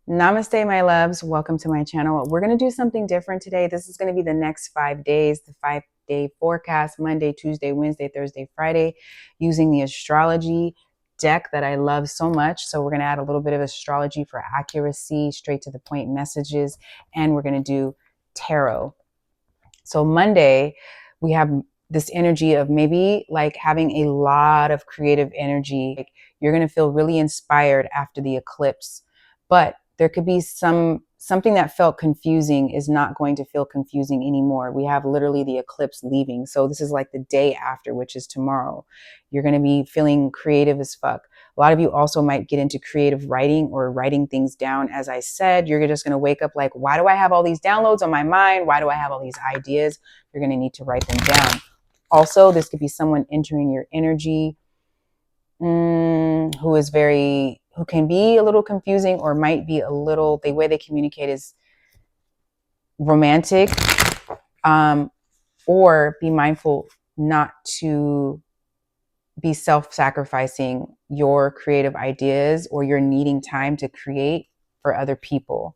Namaste, my loves. Welcome to my channel. We're going to do something different today. This is going to be the next 5 days, the 5-day forecast, Monday, Tuesday, Wednesday, Thursday, Friday, using the astrology deck that I love so much. So we're going to add a little bit of astrology for accuracy, straight to the point messages, and we're going to do tarot. So Monday, we have this energy of maybe like having a lot of creative energy. Like you're going to feel really inspired after the eclipse, but there could be something that felt confusing is not going to feel confusing anymore. We have literally the eclipse leaving. So this is like the day after, which is tomorrow. You're going to be feeling creative as fuck. A lot of you also might get into creative writing or writing things down. As I said, you're just going to wake up like, why do I have all these downloads on my mind? Why do I have all these ideas? You're going to need to write them down. Also, this could be someone entering your energy who can be a little confusing or might be a little, the way they communicate is romantic, or be mindful not to be self-sacrificing your creative ideas or you're needing time to create for other people.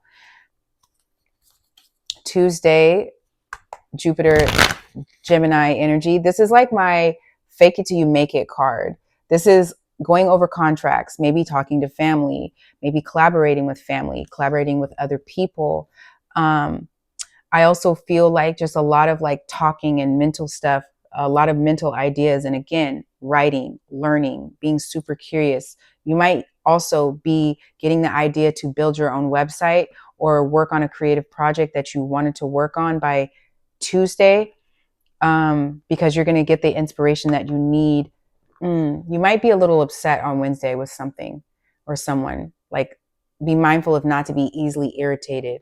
Tuesday, Jupiter, Gemini energy. This is like my fake it till you make it card. This is going over contracts, maybe talking to family, maybe collaborating with family, collaborating with other people. I also feel like just a lot of like talking and mental stuff, a lot of mental ideas. And again, writing, learning, being super curious. You might also be getting the idea to build your own website or work on a creative project that you wanted to work on by Tuesday, because you're going to get the inspiration that you need. You might be a little upset on Wednesday with something or someone. Like, be mindful of not to be easily irritated.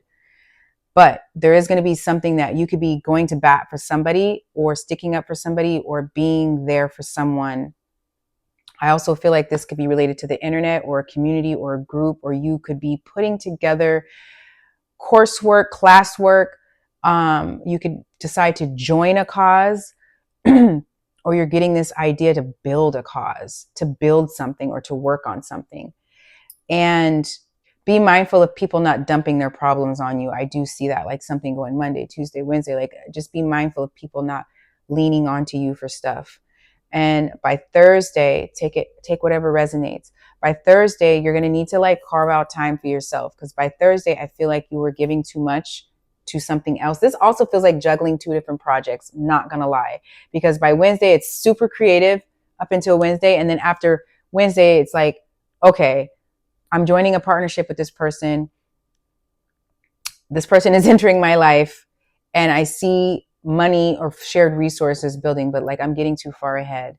But there is going to be something that you could be going to bat for somebody or sticking up for somebody or being there for someone. I also feel like this could be related to the internet or a community or a group, or you could be putting together coursework, classwork. You could decide to join a cause or you're getting this idea to build a cause, to build something or to work on something. And be mindful of people not dumping their problems on you. I do see that, like something going Monday, Tuesday, Wednesday, like just be mindful of people not leaning onto you for stuff. And by Thursday, take whatever resonates. By Thursday, you're going to need to like carve out time for yourself. Because by Thursday, I feel like you were giving too much to something else. This also feels like juggling 2 different projects, not going to lie. Because by Wednesday, it's super creative up until Wednesday. And then after Wednesday, it's like, okay, I'm joining a partnership with this person. This person is entering my life and I see money or shared resources building, but like I'm getting too far ahead.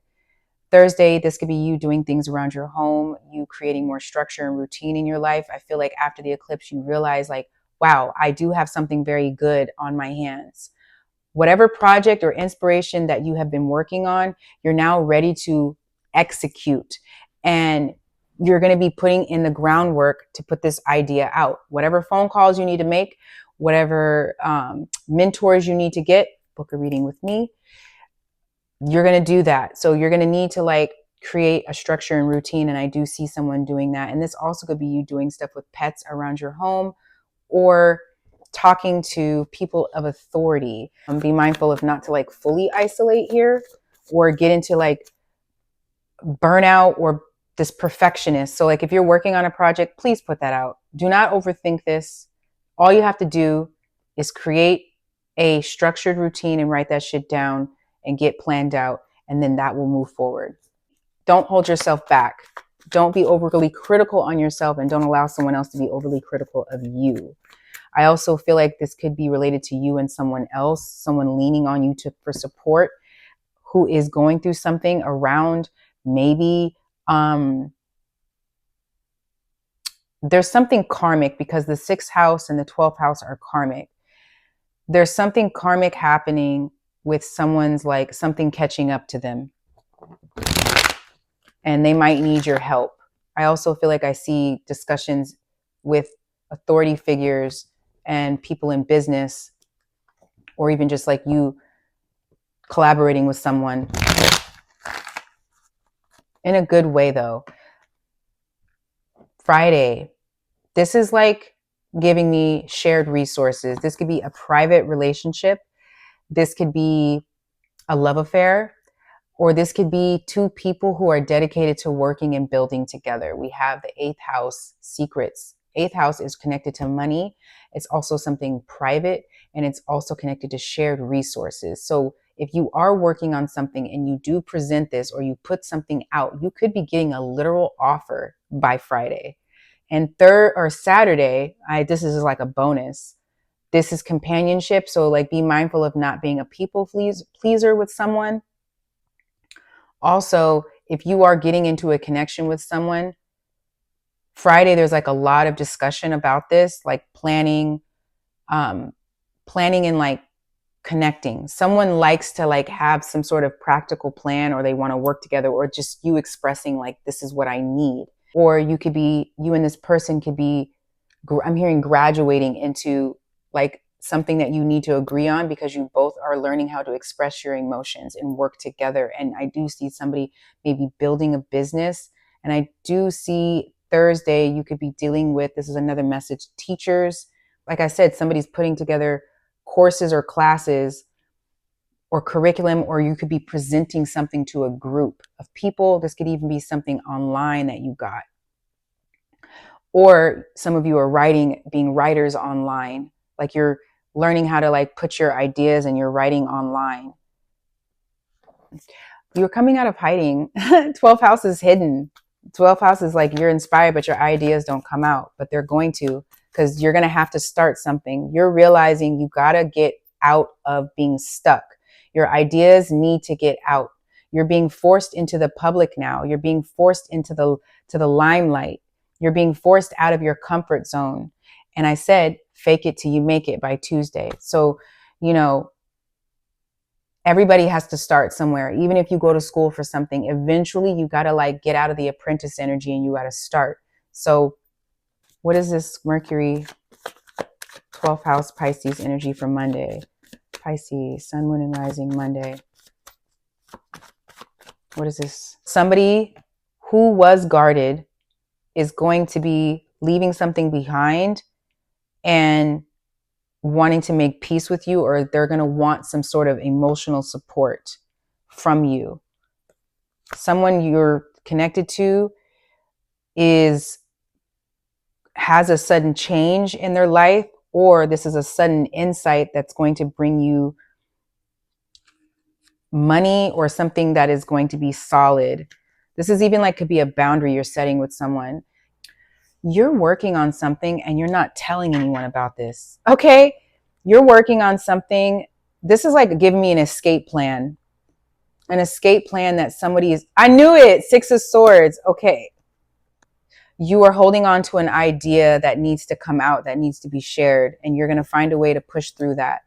Thursday, this could be you doing things around your home, you creating more structure and routine in your life. I feel like after the eclipse, you realize like, wow, I do have something very good on my hands. Whatever project or inspiration that you have been working on, you're now ready to execute. And you're going to be putting in the groundwork to put this idea out. Whatever phone calls you need to make, whatever mentors you need to get, book a reading with me, you're going to do that. So you're going to need to like create a structure and routine. And I do see someone doing that. And this also could be you doing stuff with pets around your home or talking to people of authority. Be mindful of not to like fully isolate here or get into like burnout or this perfectionist. So like if you're working on a project, please put that out. Do not overthink this. All you have to do is create a structured routine and write that shit down and get planned out. And then that will move forward. Don't hold yourself back. Don't be overly critical on yourself and don't allow someone else to be overly critical of you. I also feel like this could be related to you and someone else, someone leaning on you for support who is going through something around maybe there's something karmic because the 6th house and the 12th house are karmic. There's something karmic happening with someone's like something catching up to them and they might need your help. I also feel like I see discussions with authority figures and people in business or even just like you collaborating with someone in a good way though. Friday, this is like giving me shared resources. This could be a private relationship. This could be a love affair, or this could be two people who are dedicated to working and building together. We have the eighth house, secrets. Eighth house is connected to money. It's also something private, and it's also connected to shared resources. So if you are working on something and you do present this or you put something out, you could be getting a literal offer by Friday. And third or Saturday, this is like a bonus. This is companionship. So like be mindful of not being a people pleaser with someone. Also, if you are getting into a connection with someone, Friday, there's like a lot of discussion about this, like planning and like connecting. Someone likes to like have some sort of practical plan, or they want to work together, or just you expressing like, this is what I need. Or you and this person could be, I'm hearing graduating into like something that you need to agree on, because you both are learning how to express your emotions and work together. And I do see somebody maybe building a business. And I do see Thursday, you could be dealing with, this is another message, teachers. Like I said, somebody's putting together courses or classes or curriculum, or you could be presenting something to a group of people. This could even be something online that you got. Or some of you are being writers online, like you're learning how to like put your ideas and you're writing online. You're coming out of hiding. 12th house is hidden. 12th house is like you're inspired, but your ideas don't come out, but they're going to, because you're going to have to start something. You're realizing you got to get out of being stuck. Your ideas need to get out. You're being forced into the public now. You're being forced into the limelight. You're being forced out of your comfort zone. And I said, fake it till you make it by Tuesday. So, everybody has to start somewhere. Even if you go to school for something, eventually you got to like get out of the apprentice energy and you got to start. So what is this Mercury 12th house Pisces energy for Monday? Pisces, sun, moon, and rising Monday. What is this? Somebody who was guarded is going to be leaving something behind and wanting to make peace with you, or they're going to want some sort of emotional support from you. Someone you're connected to has a sudden change in their life, or this is a sudden insight that's going to bring you money or something that is going to be solid. This is even like could be a boundary you're setting with someone. You're working on something and you're not telling anyone about this. Okay? You're working on something. This is like giving me an escape plan. An escape plan that I knew it. 6 of Swords. Okay. You are holding on to an idea that needs to come out, that needs to be shared, and you're going to find a way to push through that.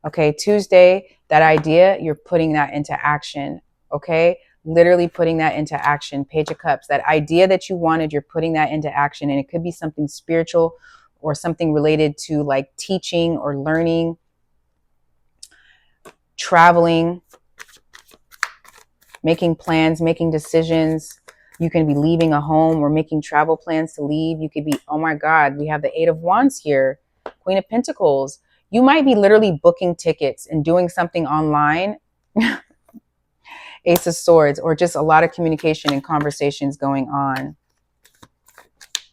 Okay. Tuesday, that idea, you're putting that into action. Okay. Literally putting that into action. Page of Cups, that idea that you wanted, you're putting that into action. And it could be something spiritual or something related to like teaching or learning, traveling, making plans, making decisions. You can be leaving a home or making travel plans to leave. You could be, oh my God, we have the 8 of Wands here, Queen of Pentacles. You might be literally booking tickets and doing something online. Ace of Swords, or just a lot of communication and conversations going on.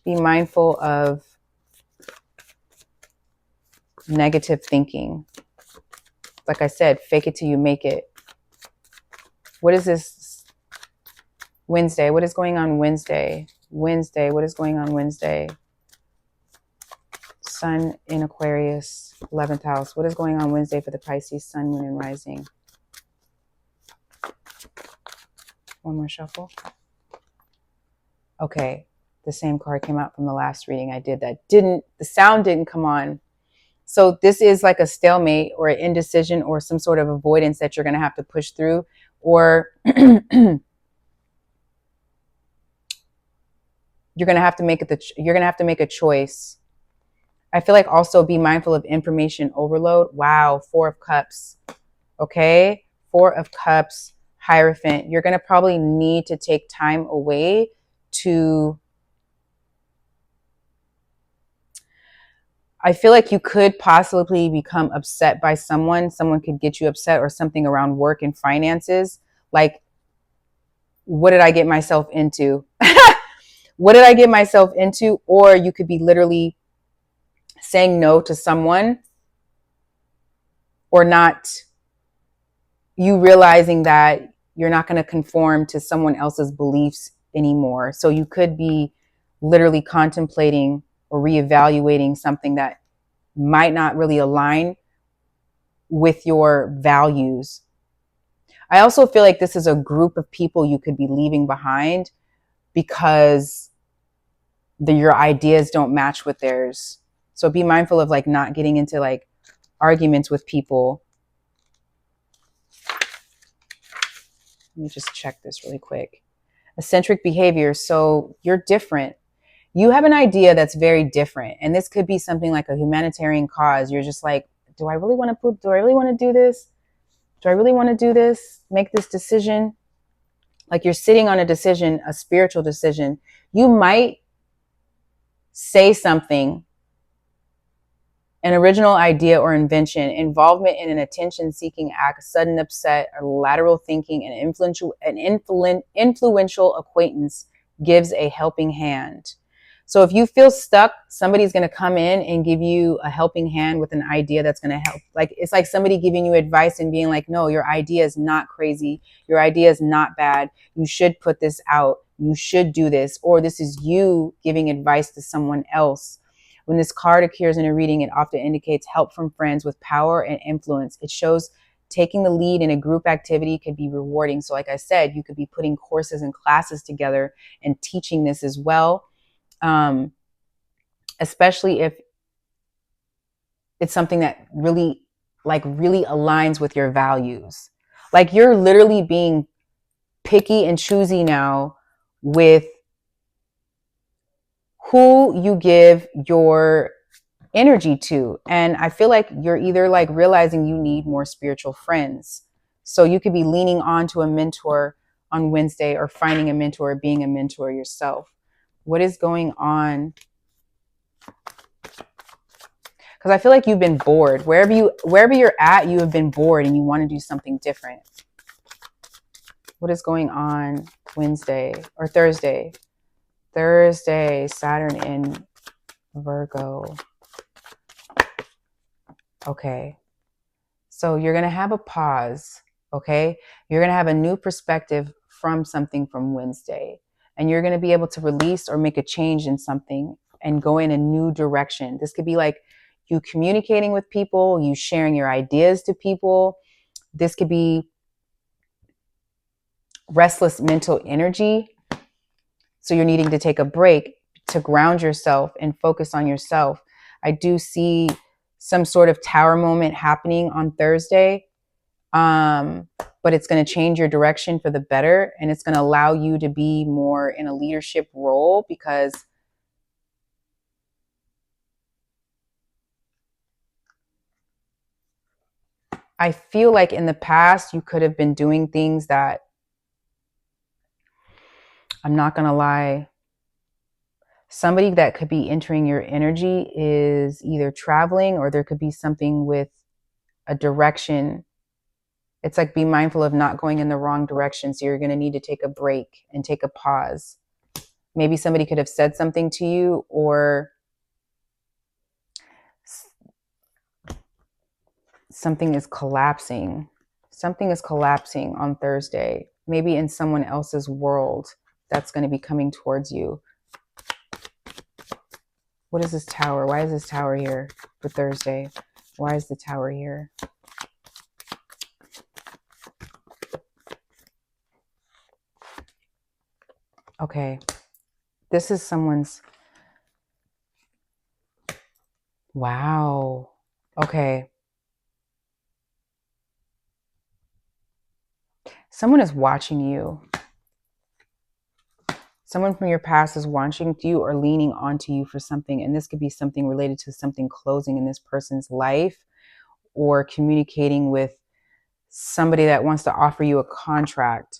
Be mindful of negative thinking. Like I said, fake it till you make it. What is this Wednesday? What is going on Wednesday? Wednesday, what is going on Wednesday? Sun in Aquarius, 11th house. What is going on Wednesday for the Pisces, sun, moon, and rising? One more shuffle. Okay, the same card came out from the last reading I did. The sound didn't come on. So this is like a stalemate or an indecision or some sort of avoidance that you're going to have to push through, or you're going to have to make a choice. I feel like also be mindful of information overload. Wow, 4 of Cups. Okay, 4 of Cups, Hierophant. You're going to probably need to take time away to I feel like you could possibly become upset by someone. Someone could get you upset, or something around work and finances. Like, what did I get myself into? What did I get myself into? Or you could be literally saying no to someone, or not, you realizing that you're not going to conform to someone else's beliefs anymore. So you could be literally contemplating or reevaluating something that might not really align with your values. I also feel like this is a group of people you could be leaving behind because your ideas don't match with theirs. So be mindful of like not getting into like arguments with people. Let me just check this really quick. Eccentric behavior. So you're different. You have an idea that's very different. And this could be something like a humanitarian cause. You're just like, do I really want to do this? Do I really want to do this? Make this decision? Like, you're sitting on a decision, a spiritual decision. You might say something, an original idea or invention, involvement in an attention-seeking act, sudden upset, or lateral thinking, influential acquaintance gives a helping hand. So if you feel stuck, somebody's going to come in and give you a helping hand with an idea that's going to help. Like, it's like somebody giving you advice and being like, no, your idea is not crazy. Your idea is not bad. You should put this out. You should do this. Or this is you giving advice to someone else. When this card appears in a reading, it often indicates help from friends with power and influence. It shows taking the lead in a group activity can be rewarding. So like I said, you could be putting courses and classes together and teaching this as well. Especially if it's something that really aligns with your values. Like, you're literally being picky and choosy now with who you give your energy to. And I feel like you're either like realizing you need more spiritual friends. So you could be leaning on to a mentor on Wednesday, or finding a mentor, or being a mentor yourself. What is going on? Because I feel like you've been bored. Wherever you're at, you have been bored and you want to do something different. What is going on Wednesday or Thursday? Thursday, Saturn in Virgo. Okay. So you're going to have a pause. Okay. You're going to have a new perspective from something from Wednesday. And you're going to be able to release or make a change in something and go in a new direction. This could be like you communicating with people, you sharing your ideas to people. This could be restless mental energy. So you're needing to take a break to ground yourself and focus on yourself. I do see some sort of tower moment happening on Thursday. But it's going to change your direction for the better. And it's going to allow you to be more in a leadership role, because I feel like in the past you could have been doing things that, I'm not going to lie, somebody that could be entering your energy is either traveling, or there could be something with a direction. It's like, be mindful of not going in the wrong direction. So you're going to need to take a break and take a pause. Maybe somebody could have said something to you, or something is collapsing. Something is collapsing on Thursday, maybe in someone else's world that's going to be coming towards you. What is this tower? Why is this tower here for Thursday? Why is the tower here? Okay. This is someone's. Wow. Okay. Someone is watching you. Someone from your past is watching you or leaning onto you for something. And this could be something related to something closing in this person's life, or communicating with somebody that wants to offer you a contract.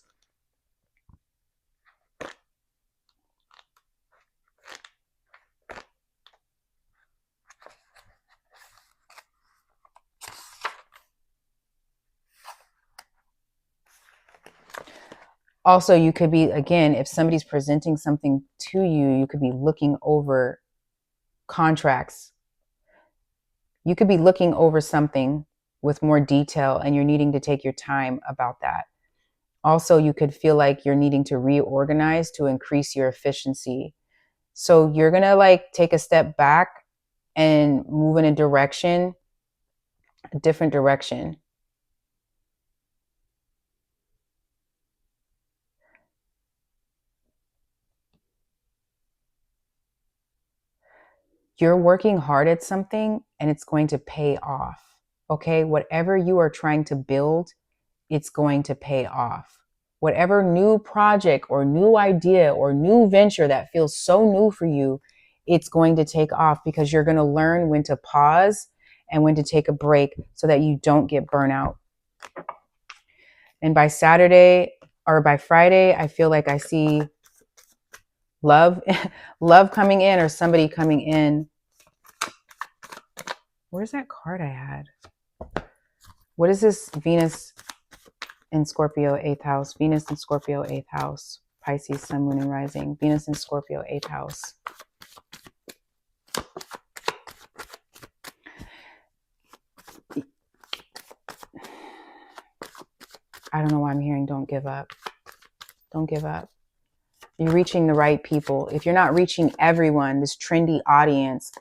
Also, you could be, again, if somebody's presenting something to you, you could be looking over contracts. You could be looking over something with more detail and you're needing to take your time about that. Also, you could feel like you're needing to reorganize to increase your efficiency. So you're going to like take a step back and move in a direction, a different direction. You're working hard at something and it's going to pay off. Okay. Whatever you are trying to build, it's going to pay off. Whatever new project or new idea or new venture that feels so new for you, it's going to take off because you're going to learn when to pause and when to take a break so that you don't get burnout. And by Saturday or by Friday, I feel like I see love, love coming in or somebody coming in. Where's that card I had? What is this? Venus in Scorpio, 8th house. Venus in Scorpio, 8th house. Pisces, sun, moon, and rising. Venus in Scorpio, 8th house. I don't know why I'm hearing don't give up. Don't give up. You're reaching the right people. If you're not reaching everyone, this trendy audience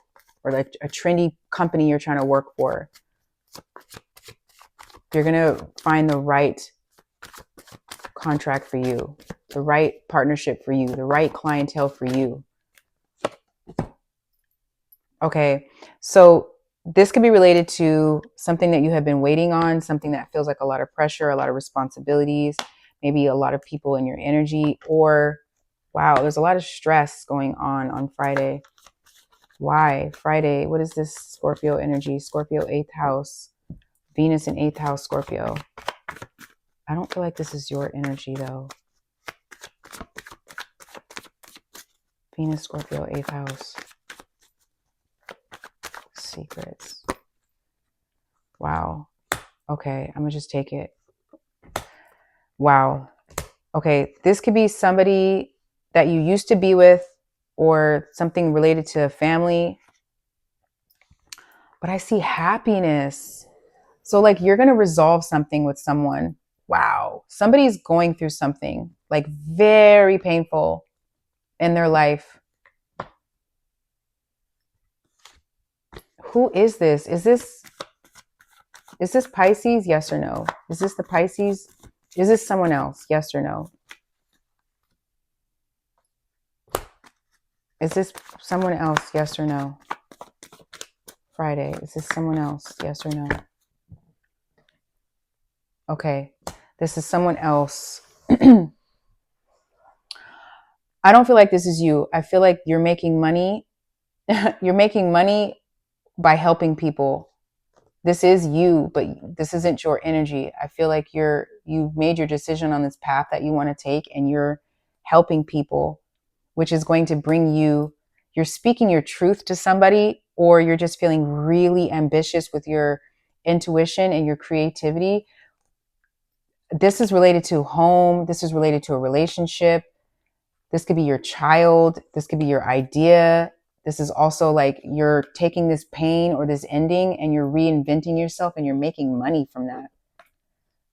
or like a trendy company you're trying to work for, you're going to find the right contract for you, the right partnership for you, the right clientele for you. Okay, so this could be related to something that you have been waiting on, something that feels like a lot of pressure, a lot of responsibilities, maybe a lot of people in your energy, or wow, there's a lot of stress going on Friday. Why? Friday, what is this Scorpio energy? Scorpio 8th house, Venus in 8th house, Scorpio. I don't feel like this is your energy though. Venus, Scorpio, 8th house. Secrets. Wow. Okay, I'm gonna just take it. Wow. Okay, this could be somebody that you used to be with or something related to family. But I see happiness. So like you're gonna resolve something with someone. Wow. Somebody's going through something like very painful in their life. Who is this? Is this Pisces? Yes or no? Is this the Pisces? Is this someone else? Yes or no? Is this someone else? Yes or no? Friday. Is this someone else? Yes or no? Okay. This is someone else. I don't feel like this is you. I feel like you're making money. You're making money by helping people. This is you, but this isn't your energy. I feel like you've made your decision on this path that you want to take and you're helping people, which is going to bring you're speaking your truth to somebody, or you're just feeling really ambitious with your intuition and your creativity. This is related to home. This is related to a relationship. This could be your child. This could be your idea. This is also like you're taking this pain or this ending and you're reinventing yourself and you're making money from that.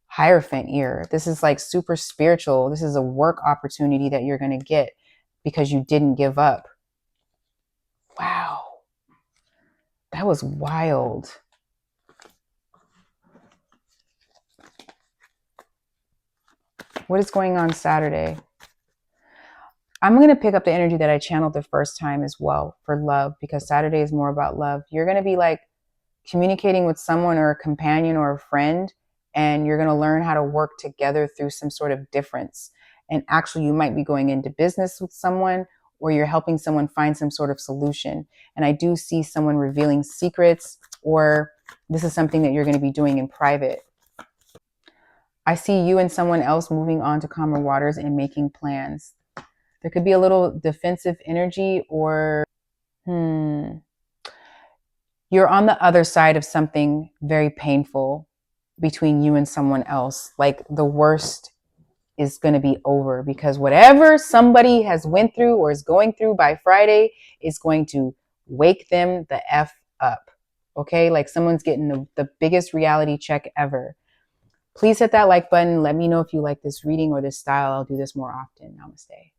Hierophant ear. This is like super spiritual. This is a work opportunity that you're going to get because you didn't give up. Wow. That was wild. What is going on Saturday? I'm going to pick up the energy that I channeled the first time as well for love, because Saturday is more about love. You're going to be like communicating with someone or a companion or a friend, and you're going to learn how to work together through some sort of difference. And actually, you might be going into business with someone, or you're helping someone find some sort of solution. And I do see someone revealing secrets, or this is something that you're going to be doing in private. I see you and someone else moving on to calmer waters and making plans. There could be a little defensive energy, or you're on the other side of something very painful between you and someone else, like the worst is going to be over, because whatever somebody has went through or is going through by Friday is going to wake them the F up. Okay? Like someone's getting the biggest reality check ever. Please hit that like button. Let me know if you like this reading or this style. I'll do this more often. Namaste.